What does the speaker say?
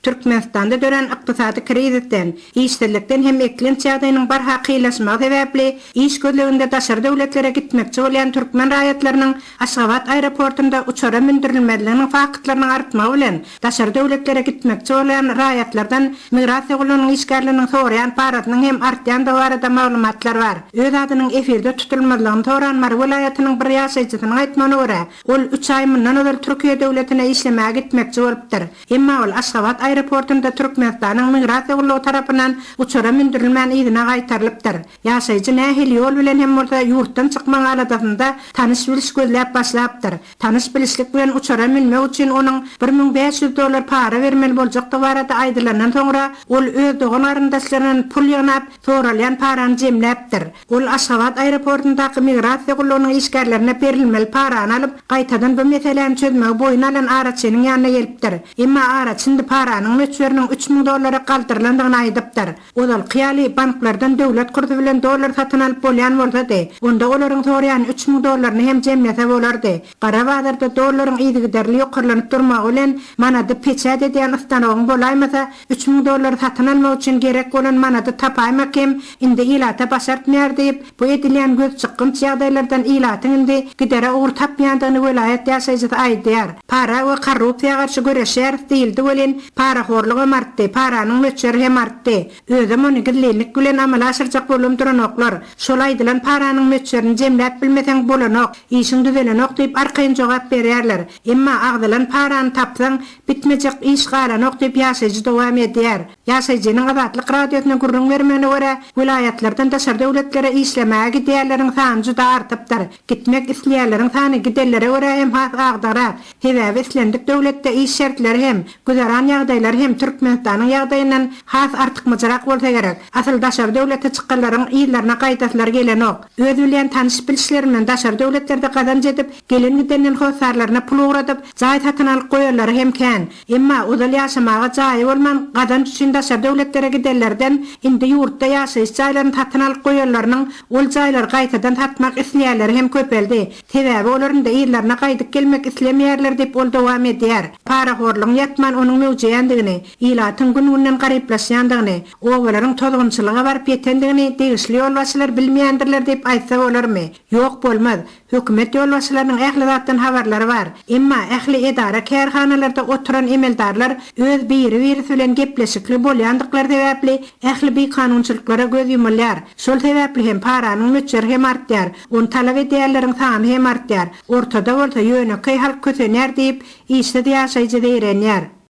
Türkmenistanda dören ykdysady krizisden, işsizlikden hem eklenç ýagdaýynyň barha kynlaşmagy sebäpli iş gözleginde Daşary döwletlere gitmekçi bolýan türkmen raýatlarynyň Aşgabat aeroportynda uçara mündürilmezliginiň faktlarynyň artmagy bilen Daşary döwletlere gitmekçi bolýan raýatlardan migrasiýa gulunyň işgärläriniň soralýan paratynyň hem artýan barada maglumatlar bar. Öz adynyň efirde tutulmalygyny Toranmar welaýatynyň bir ýaşaýjysynyň aýtmagyna görä, ol 3 ay mundan öňe Türkiýe döwletine işlemäge gitmekçi bolupdyr. Emma ol Aşgabat aeroportynda Türkmenistanyň migrasiýa guluny tarapyndan uçara mündürilmän ýerine gaýtarylypdyr. Ýaşaýjy nähili ýol bilen hem orada ýurtdan çykmak aladygynda tanış biliş gözläp başlapdyr. Tanış bilişlik bilen uçara minmek üçin onuň $1500 para bermeli boljakdy barada aýdylanan soňra ol öz dogan aryndaşlarynyň pul ýanap soralýan parany jemläpdir. Ol Aşgabat aeroportyndaky migrasiýa gulunyň işgärlerine berilmeli parany alyp gaýtadan bu meseleni çözmek boýuna alan araçynyň ýanyna gelipdir. Emma araçynda paranyň möçberiniň $3000 galdyrlandygyny aýdypdyr. Ol kyýaly banklardan döwlet kurdy bilen dolar satyn alyp bolýan bolsady, onda olaryň soralýan $3000 hem jemlese bolardy. Gara bazarda dollaryň ýygyderli ýokarlanyp durmagy bilen manady peçät edýän ystanogyň bolaýmasa $3000 satyn almak üçin gerek bolan manady tapaýmak hem indi ilata başartmaýar diýip bu edilýän göz çykynç ýagdaýlardan ilatyň indi gidere ugur tapmaýandygyny welaýat ýaşaýjy aýdýar. Para we korrupsiýaga garşy güreşer diýildi bilen paraxorlygy artdy, paranyň möçberi hem artdy. Özüm ony gillenlik bilen amala aşyrjak bolum duranoklar. Şol aýdylan paranyň möçberini jemläp bilmeseň bolanok, işiň düzelenok diýip arkaýyn jogap berýärler. Emma agdylan parany tapsaň bitmejek iş galanok diýip ýaşaýjy dowam edýär. Ýaşaýjynyň adatlyk radiosyna gurrun bermegine görä welaýatlardan Daşary döwletlere işlemäge gidýärleriň sany juda artypdyr. Gitmek isleýärleriň sany gidellere görä hem has agdara. Sebäbi islendik döwletde iş şertleri hem güzaran ýagdaýlar hem Türkmenistanyň ýagdaýyndan has artykmajyrak bolsa gerek. Asyl Daşary döwlete çykkanlaryň ýerlerine gaýtaslar gelenok. Öz bilen tanış bilişleri bilen Daşary döwletlerde gazanç edip gelen gidenden hosarlaryna pul ugradyp jaý satyn alyp goýarlar hem kän. Emma uzal ýaşamaga jaý bolman gazanç üçin Daşary döwletlere giderlerden indi ýurtda ýaşaýyş jaýlaryny satyn alyp goýarlarynyň ol jaýlar gaýtadan satmak isleýärleri hem köpeldi. Sebäbi olaryň da ýerlerine gaýdyp gelmek islemeýärler diýip ol dowam edýär. Paraxorlygyň ýatman onuň mewjudyandygyny, ilatyň gün-günden garyplaşýandygyny, owalaryň tozgunçylyga baryp ýetendigini degişli ýolbaşçylar bilmeýändirler diýip aýtsa bolarmy? Ýok bolmaz. Hökümet ýolbaşçylarynyň ähli zatdan habarlary bar. Emma ähli edara kärhanalarda oturan emeldarlar öz biri bilen gepleşikli bolýandyklar sebäpli ähli bir kanunçylyklara göz yumulýar. Şol sebäpli hem paranyň möçberi hem artýar, onu talap edýärleriň sany hem artýar. Ortada bolsa ýönekäý halk kösenýär diýip işde ýaşaýjy diýerenýär.